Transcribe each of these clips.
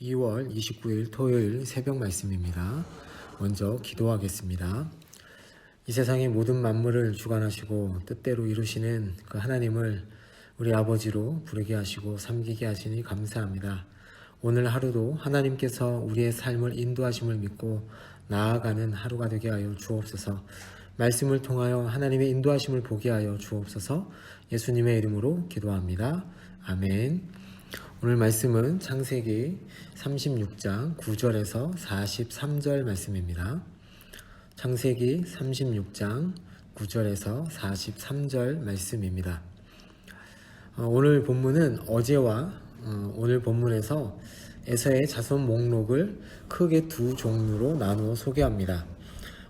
2월 29일 토요일 새벽 말씀입니다. 먼저 기도하겠습니다. 이 세상의 모든 만물을 주관하시고 뜻대로 이루시는 그 하나님을 우리 아버지로 부르게 하시고 섬기게 하시니 감사합니다. 오늘 하루도 하나님께서 우리의 삶을 인도하심을 믿고 나아가는 하루가 되게 하여 주옵소서. 말씀을 통하여 하나님의 인도하심을 보게 하여 주옵소서. 예수님의 이름으로 기도합니다. 아멘. 오늘 말씀은 창세기 36장 9절에서 43절 말씀입니다. 창세기 36장 9절에서 43절 말씀입니다. 오늘 본문은 어제와 오늘 본문에서 에서의 자손 목록을 크게 두 종류로 나누어 소개합니다.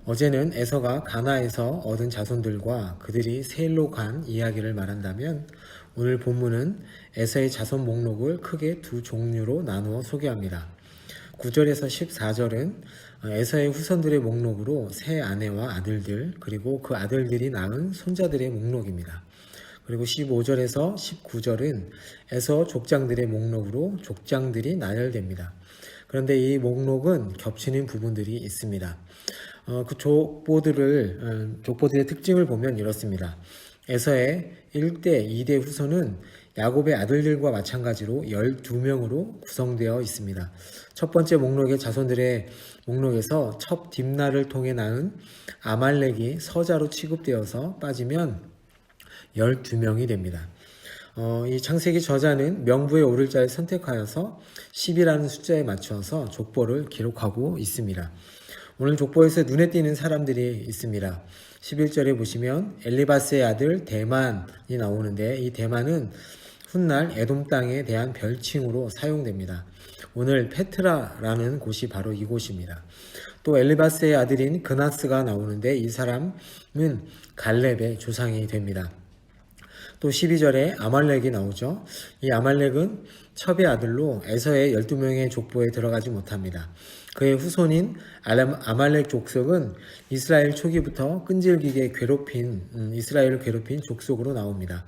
어제는 에서가 가나에서 얻은 자손들과 그들이 세일로 간 이야기를 말한다면 오늘 본문은 에서의 자손 목록을 크게 두 종류로 나누어 소개합니다. 9절에서 14절은 에서의 후손들의 목록으로 세 아내와 아들들 그리고 그 아들들이 낳은 손자들의 목록입니다. 그리고 15절에서 19절은 에서 족장들의 목록으로 족장들이 나열됩니다. 그런데 이 목록은 겹치는 부분들이 있습니다. 그 족보들의 특징을 보면 이렇습니다. 에서의 1대, 2대 후손은 야곱의 아들들과 마찬가지로 12명으로 구성되어 있습니다. 첫 번째 목록의 자손들의 목록에서 첫 딥나를 통해 낳은 아말렉이 서자로 취급되어서 빠지면 12명이 됩니다. 이 창세기 저자는 명부에 오를 자를 선택하여서 10이라는 숫자에 맞춰서 족보를 기록하고 있습니다. 오늘 족보에서 눈에 띄는 사람들이 있습니다. 11절에 보시면 엘리바스의 아들 대만이 나오는데 이 대만은 훗날 에돔 땅에 대한 별칭으로 사용됩니다. 오늘 페트라라는 곳이 바로 이곳입니다. 또 엘리바스의 아들인 그나스가 나오는데 이 사람은 갈렙의 조상이 됩니다. 또 12절에 아말렉이 나오죠. 이 아말렉은 첩의 아들로 에서의 12명의 족보에 들어가지 못합니다. 그의 후손인 아말렉 족속은 이스라엘 초기부터 끈질기게 이스라엘을 괴롭힌 족속으로 나옵니다.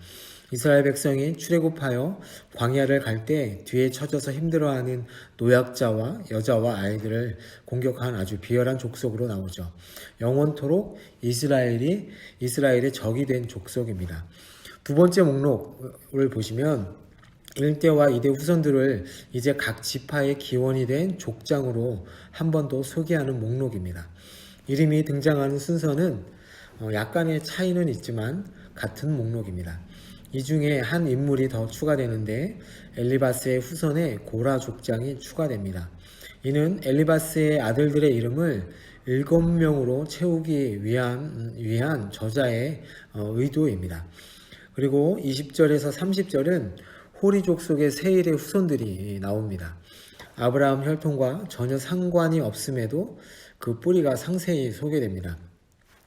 이스라엘 백성이 출애굽하여 광야를 갈 때 뒤에 처져서 힘들어하는 노약자와 여자와 아이들을 공격한 아주 비열한 족속으로 나오죠. 영원토록 이스라엘의 적이 된 족속입니다. 두 번째 목록을 보시면 1대와 2대 후손들을 이제 각 지파의 기원이 된 족장으로 한 번 더 소개하는 목록입니다. 이름이 등장하는 순서는 약간의 차이는 있지만 같은 목록입니다. 이 중에 한 인물이 더 추가되는데 엘리바스의 후손의 고라 족장이 추가됩니다. 이는 엘리바스의 아들들의 이름을 7명으로 채우기 위한 저자의 의도입니다. 그리고 20절에서 30절은 호리 족속의 세일의 후손들이 나옵니다. 아브라함 혈통과 전혀 상관이 없음에도 그 뿌리가 상세히 소개됩니다.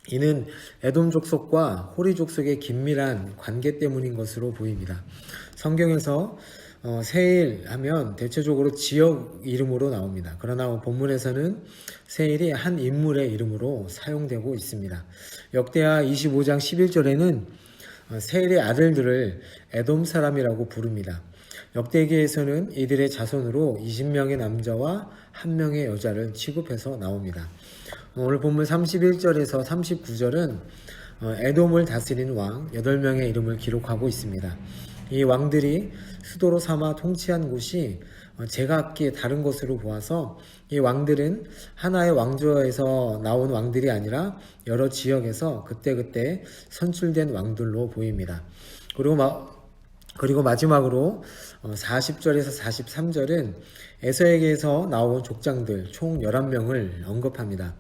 이는 에돔 족속과 호리 족속의 긴밀한 관계 때문인 것으로 보입니다. 성경에서 세일 하면 대체적으로 지역 이름으로 나옵니다. 그러나 본문에서는 세일이 한 인물의 이름으로 사용되고 있습니다. 역대하 25장 11절에는 세일의 아들들을 에돔 사람이라고 부릅니다. 역대기에서는 이들의 자손으로 20명의 남자와 1명의 여자를 취급해서 나옵니다. 오늘 본문 31절에서 39절은 에돔을 다스린 왕 8명의 이름을 기록하고 있습니다. 이 왕들이 수도로 삼아 통치한 곳이 제각기 다른 것으로 보아서 이 왕들은 하나의 왕조에서 나온 왕들이 아니라 여러 지역에서 그때그때 선출된 왕들로 보입니다. 그리고 마지막으로 40절에서 43절은 에서에게서 나온 족장들 총 11명을 언급합니다.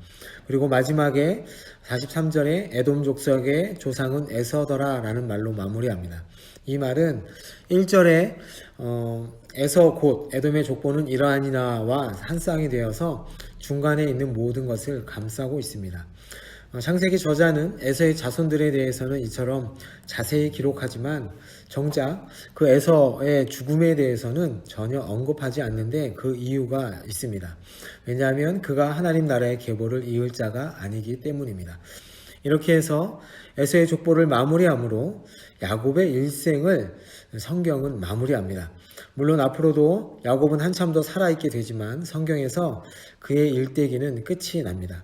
그리고 마지막에 43절에 에돔 족속의 조상은 에서더라 라는 말로 마무리합니다. 이 말은 1절에 에서 곧 에돔의 족보는 이러하니나와 한 쌍이 되어서 중간에 있는 모든 것을 감싸고 있습니다. 창세기 저자는 에서의 자손들에 대해서는 이처럼 자세히 기록하지만 정작 그 에서의 죽음에 대해서는 전혀 언급하지 않는데 그 이유가 있습니다. 왜냐하면 그가 하나님 나라의 계보를 이을 자가 아니기 때문입니다. 이렇게 해서 에서의 족보를 마무리하므로 야곱의 일생을 성경은 마무리합니다. 물론 앞으로도 야곱은 한참 더 살아있게 되지만 성경에서 그의 일대기는 끝이 납니다.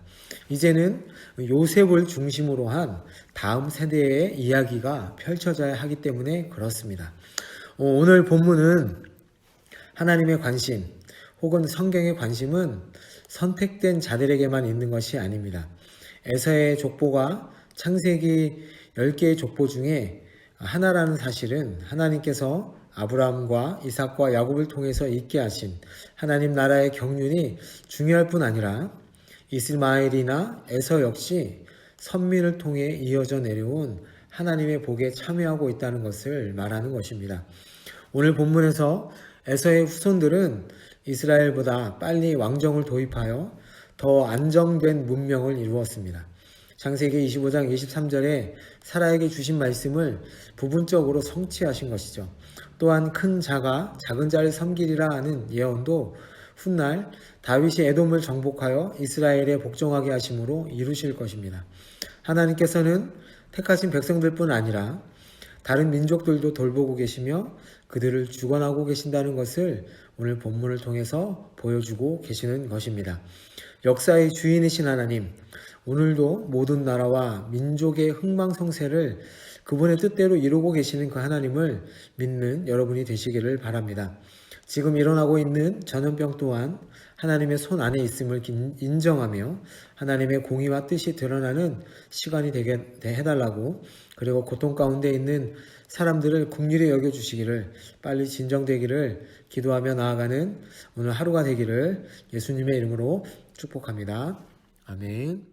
이제는 요셉을 중심으로 한 다음 세대의 이야기가 펼쳐져야 하기 때문에 그렇습니다. 오늘 본문은 하나님의 관심 혹은 성경의 관심은 선택된 자들에게만 있는 것이 아닙니다. 에서의 족보가 창세기 10개의 족보 중에 하나라는 사실은 하나님께서 아브라함과 이삭과 야곱을 통해서 있게 하신 하나님 나라의 경륜이 중요할 뿐 아니라 이스마엘이나 에서 역시 선민을 통해 이어져 내려온 하나님의 복에 참여하고 있다는 것을 말하는 것입니다. 오늘 본문에서 에서의 후손들은 이스라엘보다 빨리 왕정을 도입하여 더 안정된 문명을 이루었습니다. 창세기 25장 23절에 사라에게 주신 말씀을 부분적으로 성취하신 것이죠. 또한 큰 자가 작은 자를 섬기리라 하는 예언도 훗날 다윗이 에돔을 정복하여 이스라엘에 복종하게 하심으로 이루실 것입니다. 하나님께서는 택하신 백성들뿐 아니라 다른 민족들도 돌보고 계시며 그들을 주관하고 계신다는 것을 오늘 본문을 통해서 보여주고 계시는 것입니다. 역사의 주인이신 하나님, 오늘도 모든 나라와 민족의 흥망성쇠를 그분의 뜻대로 이루고 계시는 그 하나님을 믿는 여러분이 되시기를 바랍니다. 지금 일어나고 있는 전염병 또한 하나님의 손 안에 있음을 인정하며 하나님의 공의와 뜻이 드러나는 시간이 되게 해달라고, 그리고 고통 가운데 있는 사람들을 긍휼히 여겨주시기를, 빨리 진정되기를 기도하며 나아가는 오늘 하루가 되기를 예수님의 이름으로 축복합니다. 아멘.